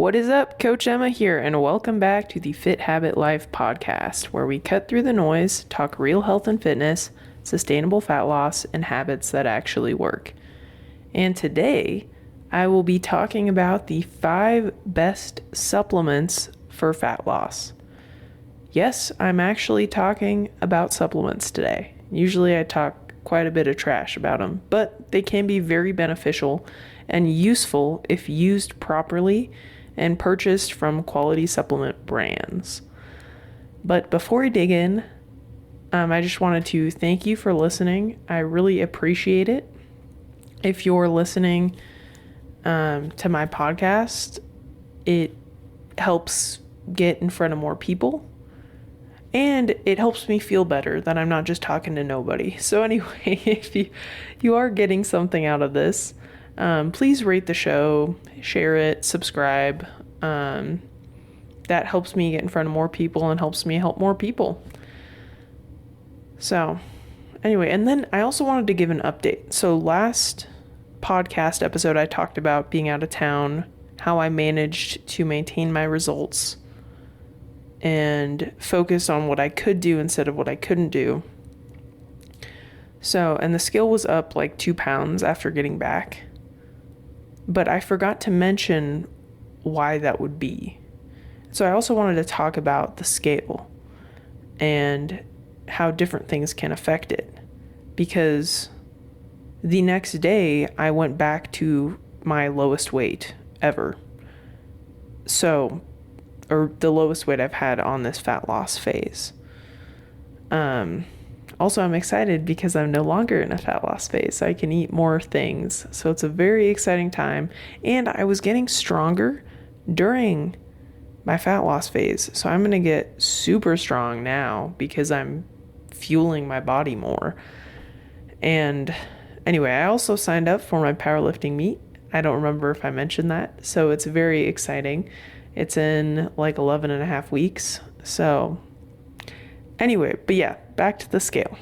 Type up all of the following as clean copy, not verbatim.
What is up? Coach Emma here, and welcome back to the Fit Habit Life podcast, where we cut through the noise, talk real health and fitness, sustainable fat loss, and habits that actually work. And today, I will be talking about the 5 best supplements for fat loss. Yes, I'm actually talking about supplements today. Usually I talk quite a bit of trash about them, but they can be very beneficial and useful if used properly and purchased from quality supplement brands. But before we dig in, I just wanted to thank you for listening. I really appreciate it. If you're listening to my podcast, it helps get in front of more people. And it helps me feel better that I'm not just talking to nobody. So anyway, if you are getting something out of this, please rate the show, share it, subscribe. That helps me get in front of more people and helps me help more people. So anyway, and then I also wanted to give an update. So last podcast episode, I talked about being out of town, how I managed to maintain my results and focus on what I could do instead of what I couldn't do. So, and the scale was up like 2 pounds after getting back. But I forgot to mention why that would be. So I also wanted to talk about the scale and how different things can affect it. Because the next day I went back to my lowest weight ever. So, or the lowest weight I've had on this fat loss phase. Also, I'm excited because I'm no longer in a fat loss phase, so I can eat more things. So it's a very exciting time. And I was getting stronger during my fat loss phase. So I'm going to get super strong now because I'm fueling my body more. And anyway, I also signed up for my powerlifting meet. I don't remember if I mentioned that. So it's very exciting. It's in like 11 and a half weeks. So anyway, but yeah, back to the scale.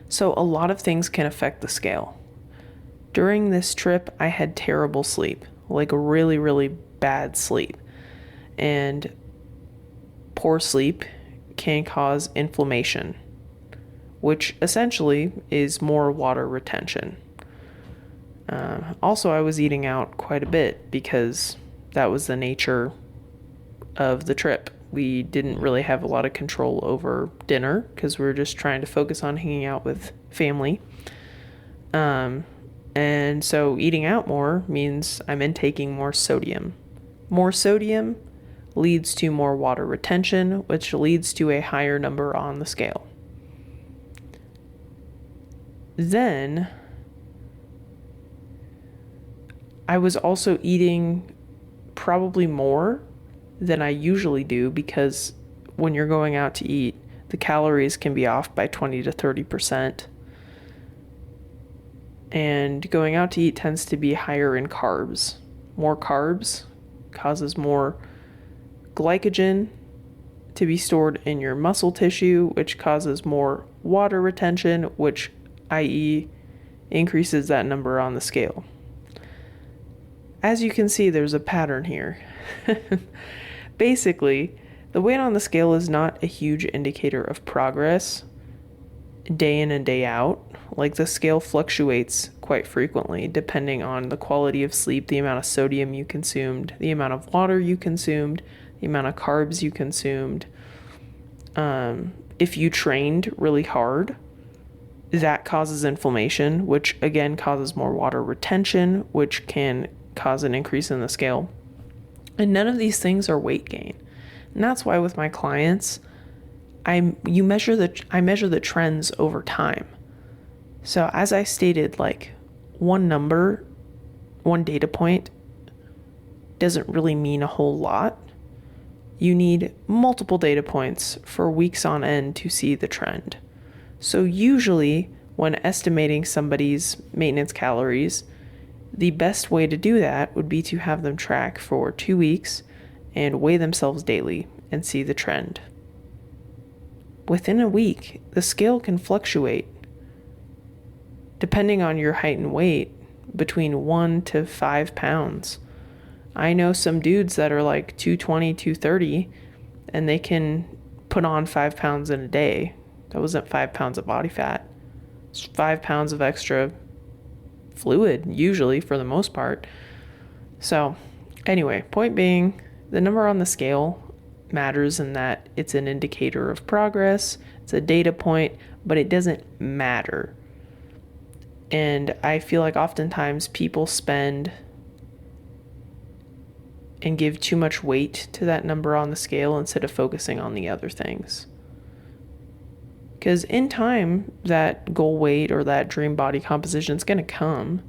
So a lot of things can affect the scale. During this trip, I had terrible sleep, like really, really bad sleep. And poor sleep can cause inflammation, which essentially is more water retention. Also, I was eating out quite a bit because that was the nature of the trip. We didn't really have a lot of control over dinner because we were just trying to focus on hanging out with family. And so eating out more means I'm intaking more sodium. More sodium leads to more water retention, which leads to a higher number on the scale. Then I was also eating probably more than I usually do because when you're going out to eat, the calories can be off by 20 to 30%. And going out to eat tends to be higher in carbs. More carbs causes more glycogen to be stored in your muscle tissue, which causes more water retention, which, i.e., increases that number on the scale. As you can see, there's a pattern here. Basically, the weight on the scale is not a huge indicator of progress day in and day out. Like the scale fluctuates quite frequently depending on the quality of sleep, the amount of sodium you consumed, the amount of water you consumed, the amount of carbs you consumed. If you trained really hard, that causes inflammation, which again causes more water retention, which can cause an increase in the scale. And none of these things are weight gain. And that's why with my clients, I measure the trends over time. So as I stated, like one data point doesn't really mean a whole lot. You need multiple data points for weeks on end to see the trend. So usually when estimating somebody's maintenance calories, the best way to do that would be to have them track for 2 weeks and weigh themselves daily and see the trend. Within a week, the scale can fluctuate depending on your height and weight between 1 to 5 pounds. I know some dudes that are like 220, 230, and they can put on 5 pounds in a day. That wasn't 5 pounds of body fat. It's 5 pounds of extra fluid, usually, for the most part. So, anyway, point being, the number on the scale matters in that it's an indicator of progress. It's a data point, but it doesn't matter. And I feel like oftentimes people spend and give too much weight to that number on the scale instead of focusing on the other things. Because in time, that goal weight or that dream body composition is going to come.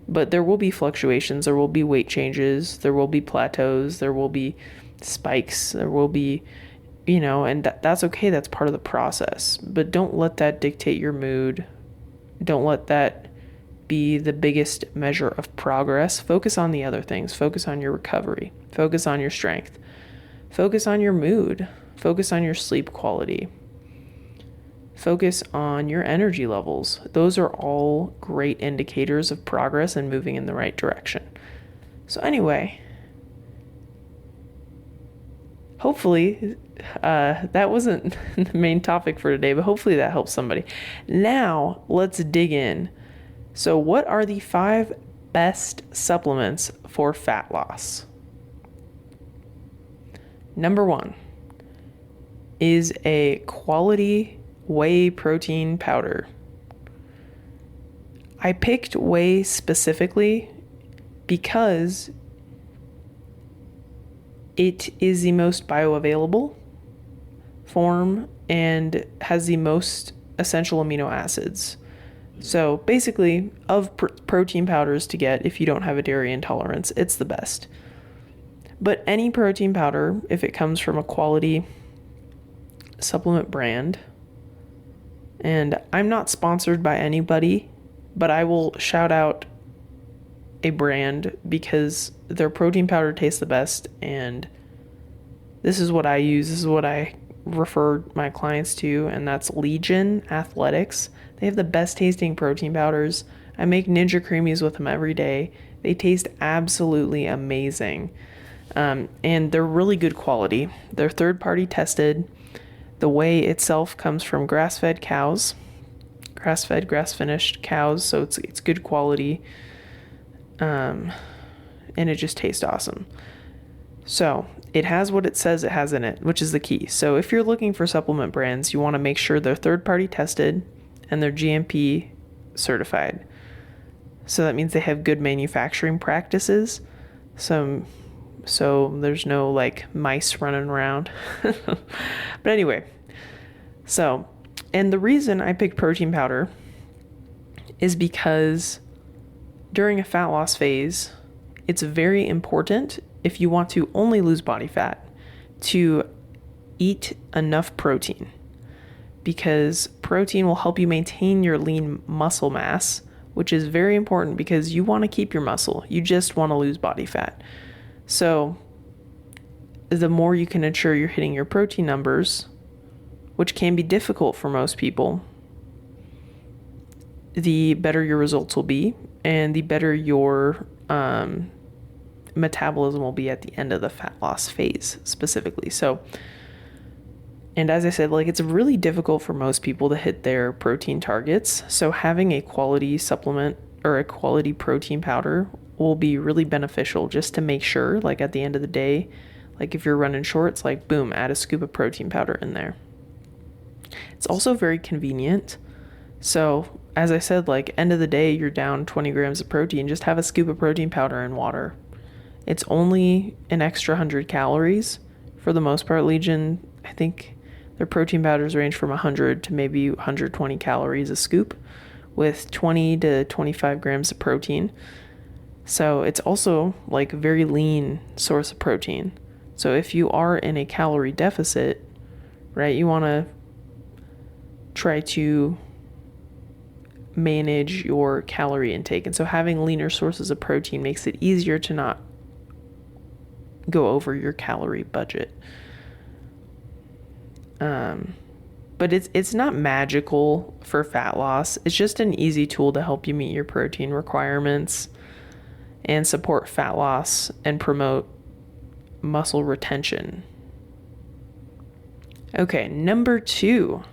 But there will be fluctuations, there will be weight changes, there will be plateaus, there will be spikes, there will be, and that's okay. That's part of the process. But don't let that dictate your mood. Don't let that be the biggest measure of progress. Focus on the other things. Focus on your recovery. Focus on your strength. Focus on your mood. Focus on your sleep quality. Focus on your energy levels. Those are all great indicators of progress and moving in the right direction. So anyway, hopefully that wasn't the main topic for today, but hopefully that helps somebody. Now let's dig in. So what are the 5 best supplements for fat loss? Number 1 is a quality whey protein powder. I picked whey specifically because it is the most bioavailable form and has the most essential amino acids. So basically, of protein powders to get if you don't have a dairy intolerance, it's the best. But any protein powder, if it comes from a quality supplement brand, and I'm not sponsored by anybody, but I will shout out a brand because their protein powder tastes the best, and this is what I use. This is what I refer my clients to, and that's Legion Athletics. They have the best tasting protein powders. I make Ninja Creamies with them every day. They taste absolutely amazing, and they're really good quality. They're third-party tested. The whey itself comes from grass-fed cows, grass-fed, grass-finished cows, so it's good quality, and it just tastes awesome. So it has what it says it has in it, which is the key. So if you're looking for supplement brands, you want to make sure they're third-party tested and they're GMP certified. So that means they have good manufacturing practices. So there's no like mice running around. But anyway, and the reason I picked protein powder is because during a fat loss phase, it's very important, if you want to only lose body fat, to eat enough protein, because protein will help you maintain your lean muscle mass, which is very important because you want to keep your muscle. You just want to lose body fat. So the more you can ensure you're hitting your protein numbers, which can be difficult for most people, the better your results will be and the better your metabolism will be at the end of the fat loss phase specifically. So, and as I said, like, it's really difficult for most people to hit their protein targets. So having a quality supplement or a quality protein powder will be really beneficial, just to make sure, like, at the end of the day, like if you're running short, like, boom, add a scoop of protein powder in there. It's also very convenient. So as I said, like, end of the day, you're down 20 grams of protein, just have a scoop of protein powder in water. It's only an extra 100 calories. For the most part, Legion, I think their protein powders range from 100 to maybe 120 calories a scoop with 20 to 25 grams of protein. So it's also like a very lean source of protein. So if you are in a calorie deficit, right, you want to try to manage your calorie intake. And so having leaner sources of protein makes it easier to not go over your calorie budget. But it's not magical for fat loss. It's just an easy tool to help you meet your protein requirements. and support fat loss and promote muscle retention. Okay, number 2,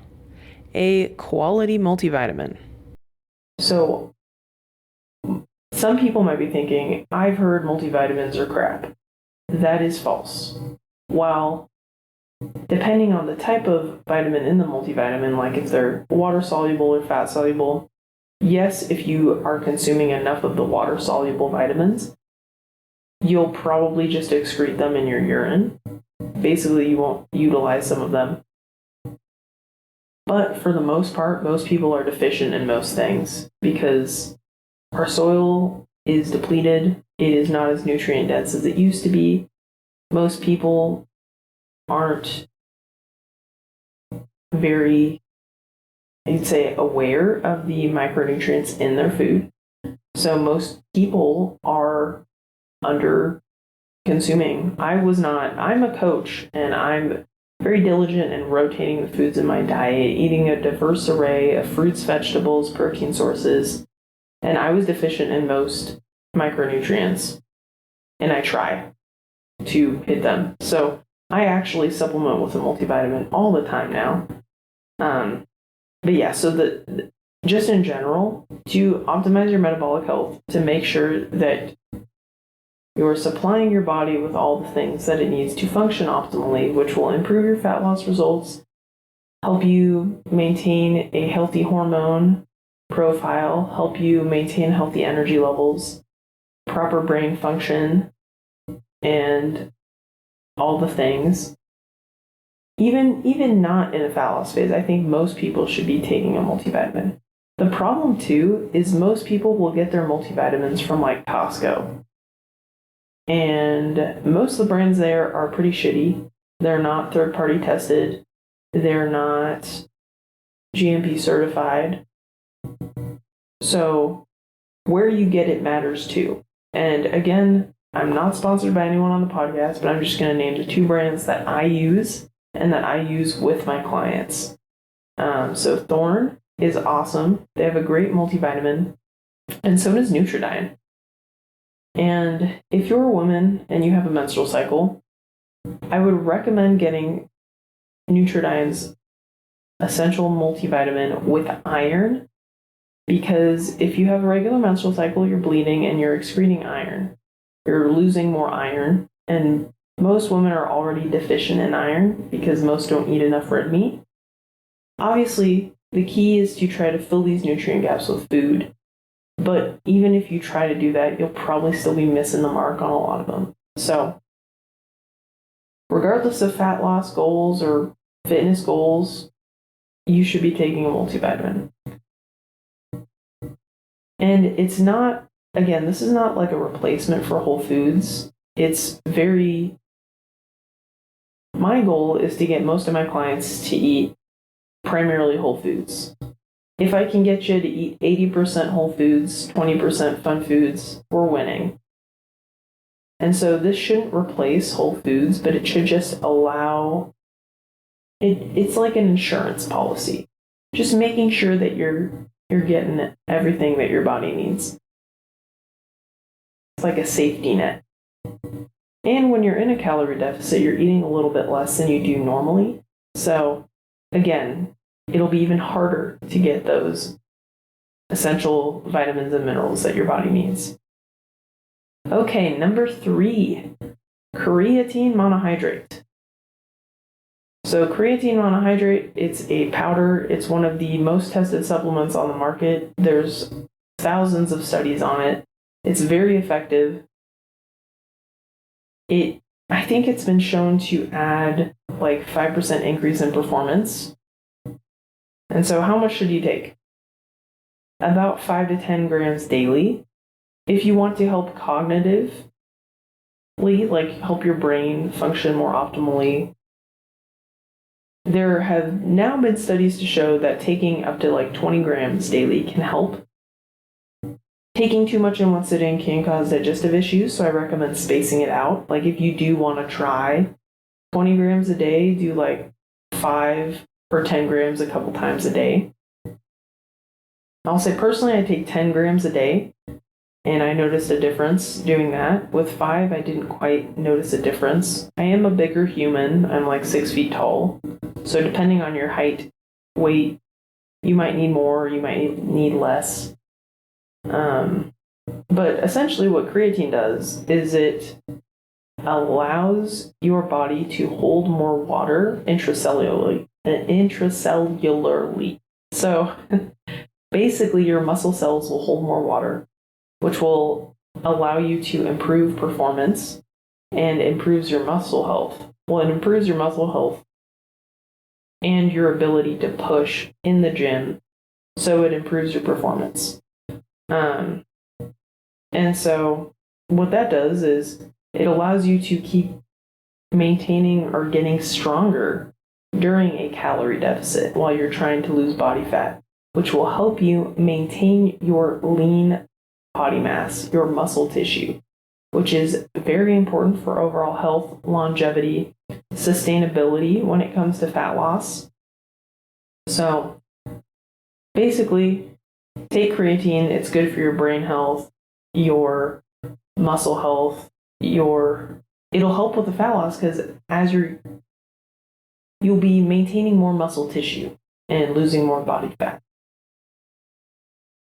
a quality multivitamin. So some people might be thinking, I've heard multivitamins are crap. That is false. While depending on the type of vitamin in the multivitamin, like if they're water soluble or fat soluble, yes, if you are consuming enough of the water soluble vitamins, you'll probably just excrete them in your urine. Basically, you won't utilize some of them. But for the most part, most people are deficient in most things because our soil is depleted. It is not as nutrient dense as it used to be. Most people aren't very, I'd say, aware of the micronutrients in their food. So most people are under consuming. I'm a coach and I'm very diligent in rotating the foods in my diet, eating a diverse array of fruits, vegetables, protein sources, and I was deficient in most micronutrients, and I try to hit them. So I actually supplement with a multivitamin all the time now. But yeah, so just in general, to optimize your metabolic health, to make sure that you're supplying your body with all the things that it needs to function optimally, which will improve your fat loss results, help you maintain a healthy hormone profile, help you maintain healthy energy levels, proper brain function, and all the things. Even not in a fat loss phase, I think most people should be taking a multivitamin. The problem too is most people will get their multivitamins from like Costco. And most of the brands there are pretty shitty. They're not third-party tested. They're not GMP certified. So where you get it matters too. And again, I'm not sponsored by anyone on the podcast, but I'm just going to name the 2 brands that I use and that I use with my clients. So Thorne is awesome. They have a great multivitamin, and so does Nutridyne. And if you're a woman and you have a menstrual cycle, I would recommend getting Nutridyne's essential multivitamin with iron, because if you have a regular menstrual cycle, you're bleeding and you're excreting iron. You're losing more iron, and most women are already deficient in iron because most don't eat enough red meat. Obviously, the key is to try to fill these nutrient gaps with food. But even if you try to do that, you'll probably still be missing the mark on a lot of them. So, regardless of fat loss goals or fitness goals, you should be taking a multivitamin. And it's not, again, this is not like a replacement for whole foods. My goal is to get most of my clients to eat primarily whole foods. If I can get you to eat 80% whole foods, 20% fun foods, we're winning. And so this shouldn't replace whole foods, but it should just allow, it's like an insurance policy. Just making sure that you're getting everything that your body needs. It's like a safety net. And when you're in a calorie deficit, you're eating a little bit less than you do normally. So again, it'll be even harder to get those essential vitamins and minerals that your body needs. Okay, number 3, creatine monohydrate. So creatine monohydrate, it's a powder. It's one of the most tested supplements on the market. There's thousands of studies on it. It's very effective. I think it's been shown to add like 5% increase in performance. And so how much should you take? About 5 to 10 grams daily. If you want to help cognitively, like help your brain function more optimally, there have now been studies to show that taking up to like 20 grams daily can help. Taking too much in one sitting can cause digestive issues, so I recommend spacing it out. Like if you do want to try 20 grams a day, do like 5 or 10 grams a couple times a day. I'll say personally I take 10 grams a day, And I noticed a difference doing that. With 5, I didn't quite notice a difference. I am a bigger human. I'm like 6 feet tall. So depending on your height, weight, you might need more, you might need less. But essentially what creatine does is it allows your body to hold more water intracellularly. So basically your muscle cells will hold more water, which will allow you to improve performance and improves your muscle health. Well, it improves your muscle health and your ability to push in the gym, so it improves your performance. And so what that does is it allows you to keep maintaining or getting stronger during a calorie deficit while you're trying to lose body fat, which will help you maintain your lean body mass, your muscle tissue, which is very important for overall health, longevity, sustainability when it comes to fat loss. So basically, take creatine. It's good for your brain health, your muscle health, it'll help with the fat loss because you'll be maintaining more muscle tissue and losing more body fat.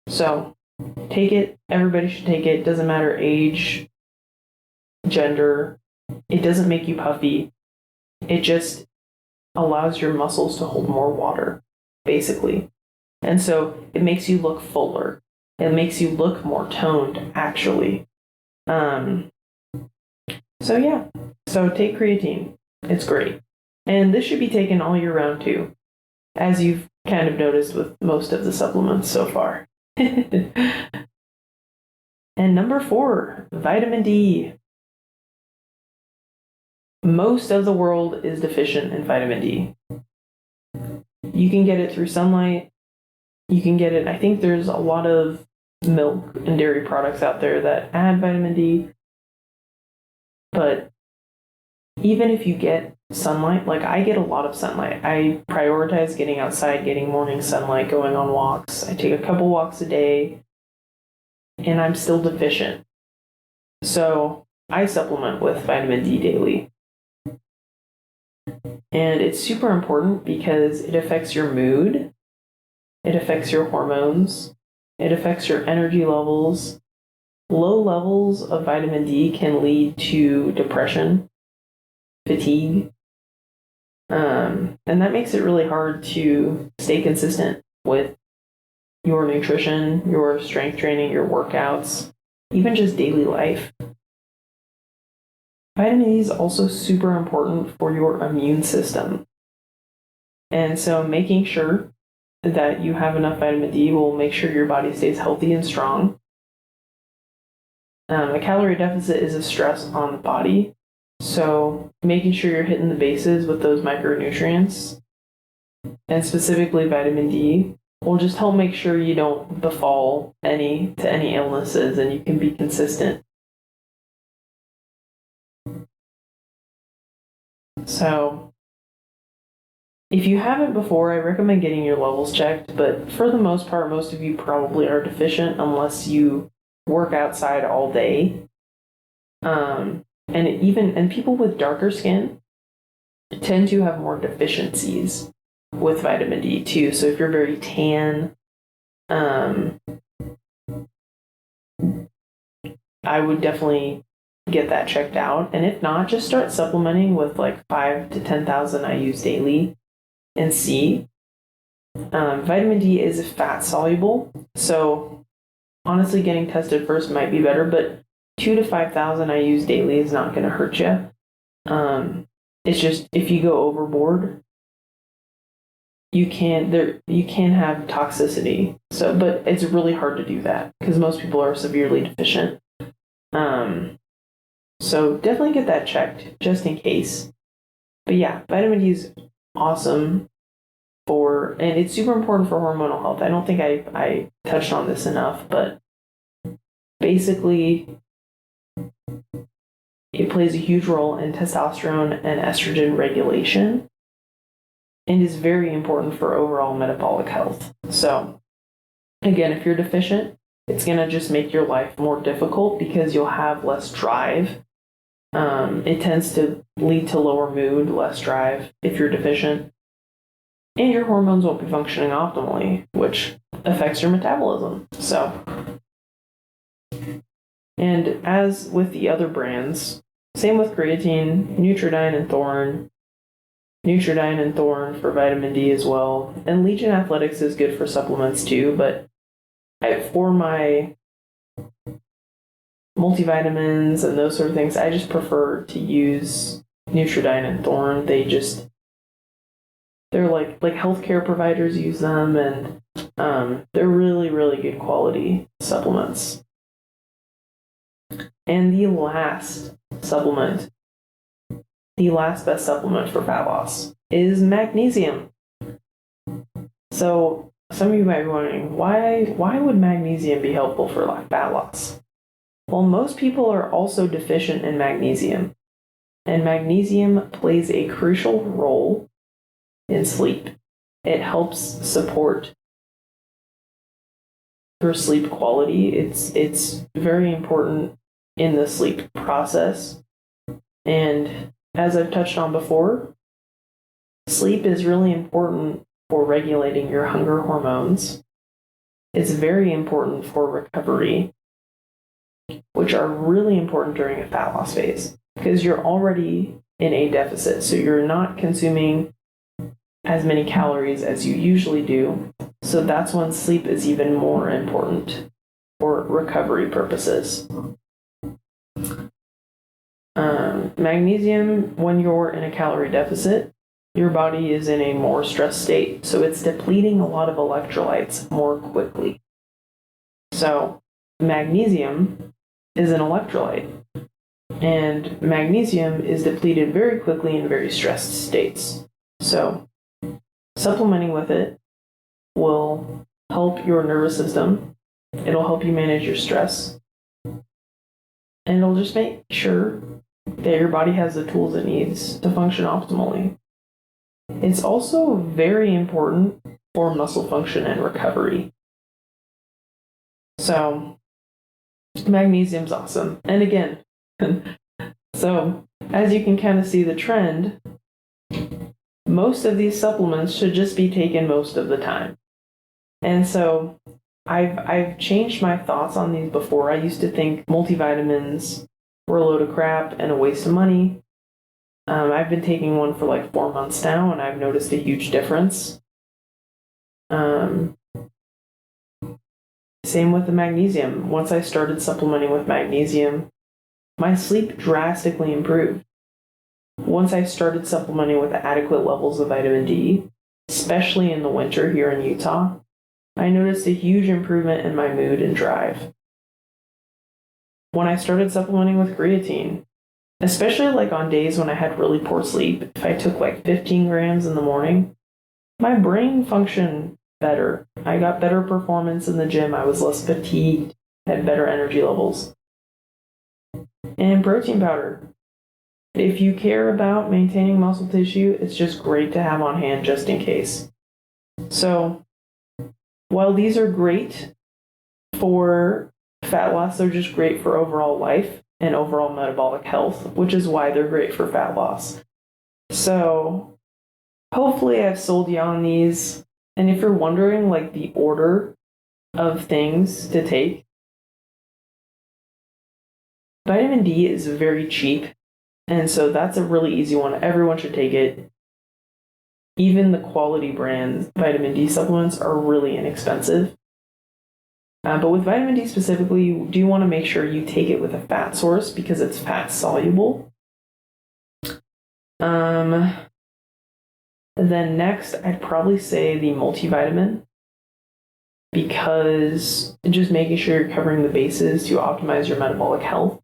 So take it. Everybody should take it. Doesn't matter age, gender. It doesn't make you puffy. It just allows your muscles to hold more water, basically. And so it makes you look fuller. It makes you look more toned, actually. So take creatine. It's great. And this should be taken all year round too, as you've kind of noticed with most of the supplements so far. And number 4, vitamin D. Most of the world is deficient in vitamin D. You can get it through sunlight. You can get it, I think there's a lot of milk and dairy products out there that add vitamin D. But even if you get sunlight, like I get a lot of sunlight. I prioritize getting outside, getting morning sunlight, going on walks. I take a couple walks a day, and I'm still deficient. So I supplement with vitamin D daily. And it's super important because it affects your mood, it affects your hormones, it affects your energy levels. Low levels of vitamin D can lead to depression, fatigue, and that makes it really hard to stay consistent with your nutrition, your strength training, your workouts, even just daily life. Vitamin D is also super important for your immune system. And so making sure that you have enough vitamin D will make sure your body stays healthy and strong. A calorie deficit is a stress on the body. So making sure you're hitting the bases with those micronutrients, and specifically vitamin D, will just help make sure you don't befall any illnesses and you can be consistent. So if you haven't before, I recommend getting your levels checked, but for the most part, most of you probably are deficient unless you work outside all day. And people with darker skin tend to have more deficiencies with vitamin D too. So if you're very tan, I would definitely get that checked out. And if not, just start supplementing with like 5 to 10,000 IUs daily and see. Vitamin D is fat soluble, so honestly, getting tested first might be better, but 2 to 5,000 IUs daily is not going to hurt you. It's just if you go overboard, you can have toxicity. So, but it's really hard to do that because most people are severely deficient. So definitely get that checked just in case. But yeah, vitamin D is awesome and it's super important for hormonal health. I don't think I touched on this enough, but basically it plays a huge role in testosterone and estrogen regulation and is very important for overall metabolic health. So again, if you're deficient, it's going to just make your life more difficult because you'll have less drive. It tends to lead to lower mood, less drive if you're deficient. And your hormones won't be functioning optimally, which affects your metabolism. So, and as with the other brands, same with creatine, Nutridyne and Thorne. Nutridyne and Thorne for vitamin D as well. And Legion Athletics is good for supplements too, but for my multivitamins and those sort of things, I just prefer to use Nutridyne and Thorne. They're like healthcare providers use them, and they're really, really good quality supplements. And the last best supplement for fat loss is magnesium. So some of you might be wondering, why would magnesium be helpful for fat loss? Well, most people are also deficient in magnesium, and magnesium plays a crucial role in sleep. It helps support your sleep quality. It's very important in the sleep process. And as I've touched on before, sleep is really important for regulating your hunger hormones. It's very important for recovery, which are really important during a fat loss phase because you're already in a deficit. So you're not consuming as many calories as you usually do. So that's when sleep is even more important for recovery purposes. Magnesium, when you're in a calorie deficit, your body is in a more stressed state. So it's depleting a lot of electrolytes more quickly. So magnesium is an electrolyte. And magnesium is depleted very quickly in very stressed states. So supplementing with it will help your nervous system. It'll help you manage your stress. And it'll just make sure that your body has the tools it needs to function optimally. It's also very important for muscle function and recovery. So magnesium's awesome. And again, so as you can kind of see the trend, most of these supplements should just be taken most of the time. And so I've changed my thoughts on these before. I used to think multivitamins were a load of crap and a waste of money. I've been taking one for like 4 months now, and I've noticed a huge difference. Same with the magnesium. Once I started supplementing with magnesium, my sleep drastically improved. Once I started supplementing with adequate levels of vitamin D, especially in the winter here in Utah, I noticed a huge improvement in my mood and drive. When I started supplementing with creatine, especially like on days when I had really poor sleep, if I took like 15 grams in the morning, my brain functioned better. I got better performance in the gym. I was less fatigued, had better energy levels. And protein powder. If you care about maintaining muscle tissue, it's just great to have on hand just in case. So, while these are great for fat loss, they're just great for overall life and overall metabolic health, which is why they're great for fat loss. So, hopefully I've sold you on these. And if you're wondering, like, the order of things to take, vitamin D is very cheap. And so that's a really easy one. Everyone should take it. Even the quality brand vitamin D supplements are really inexpensive. But with vitamin D specifically, you do want to make sure you take it with a fat source because it's fat soluble. Then next, I'd probably say the multivitamin, because just making sure you're covering the bases to optimize your metabolic health.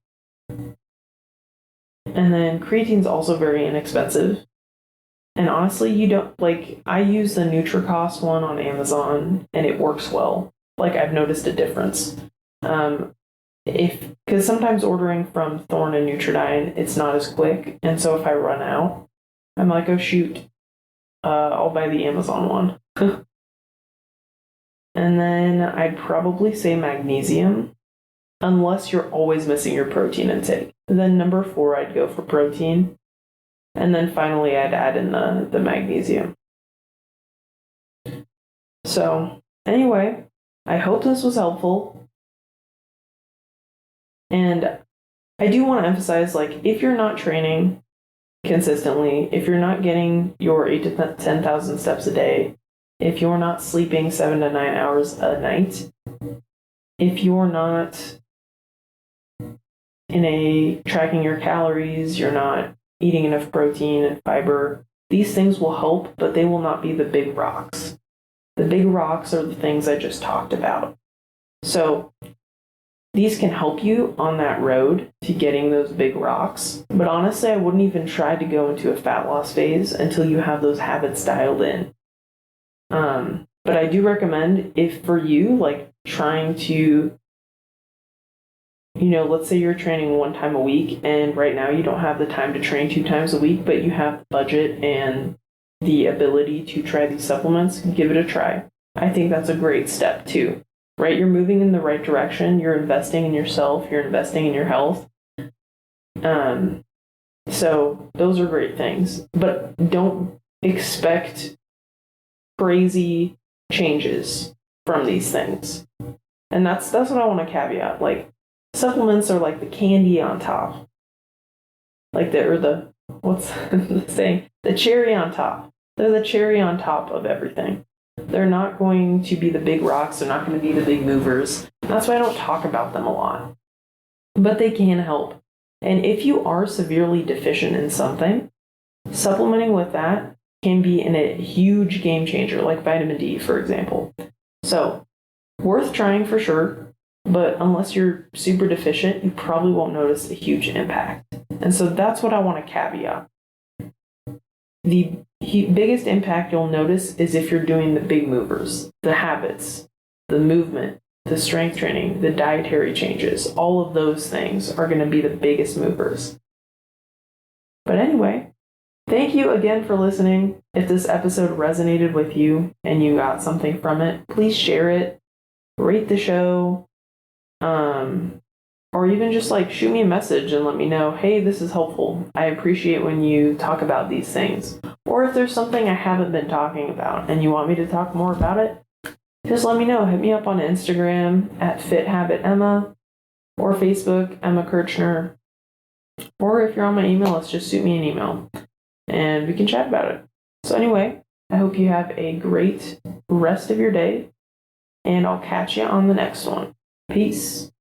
And then creatine's also very inexpensive. And honestly, you don't, like, I use the NutriCost one on Amazon and it works well. Like, I've noticed a difference. Because sometimes ordering from Thorne and Nutridyne, it's not as quick. And so if I run out, I'm like, oh shoot, I'll buy the Amazon one. And then I'd probably say magnesium, unless you're always missing your protein intake. Then number 4, I'd go for protein. And then finally, I'd add in the magnesium. So anyway, I hope this was helpful. And I do want to emphasize, like, if you're not training consistently, if you're not getting your 8 to 10,000 steps a day, if you're not sleeping 7 to 9 hours a night, if you're not tracking your calories, you're not eating enough protein and fiber, these things will help, but they will not be the big rocks. The big rocks are the things I just talked about. So these can help you on that road to getting those big rocks. But honestly, I wouldn't even try to go into a fat loss phase until you have those habits dialed in. But I do recommend, if for you, like trying to, let's say you're training 1 time a week, and right now you don't have the time to train 2 times a week, but you have the budget and the ability to try these supplements, give it a try. I think that's a great step too, right? You're moving in the right direction. You're investing in yourself. You're investing in your health. So those are great things, but don't expect crazy changes from these things. And that's what I want to caveat. Like, supplements are like the candy on top. Like what's the saying? The cherry on top. They're the cherry on top of everything. They're not going to be the big rocks. They're not going to be the big movers. That's why I don't talk about them a lot. But they can help. And if you are severely deficient in something, supplementing with that can be a huge game changer, like vitamin D, for example. So, worth trying for sure, but unless you're super deficient, you probably won't notice a huge impact. And so that's what I want to caveat. The biggest impact you'll notice is if you're doing the big movers, the habits, the movement, the strength training, the dietary changes. All of those things are going to be the biggest movers. But anyway, thank you again for listening. If this episode resonated with you and you got something from it, please share it, rate the show, or even just like shoot me a message and let me know, hey, this is helpful. I appreciate when you talk about these things. Or if there's something I haven't been talking about and you want me to talk more about it, just let me know. Hit me up on Instagram at FitHabitEmma or Facebook, Emma Kirchner. Or if you're on my email list, just shoot me an email and we can chat about it. So anyway, I hope you have a great rest of your day, and I'll catch you on the next one. Peace.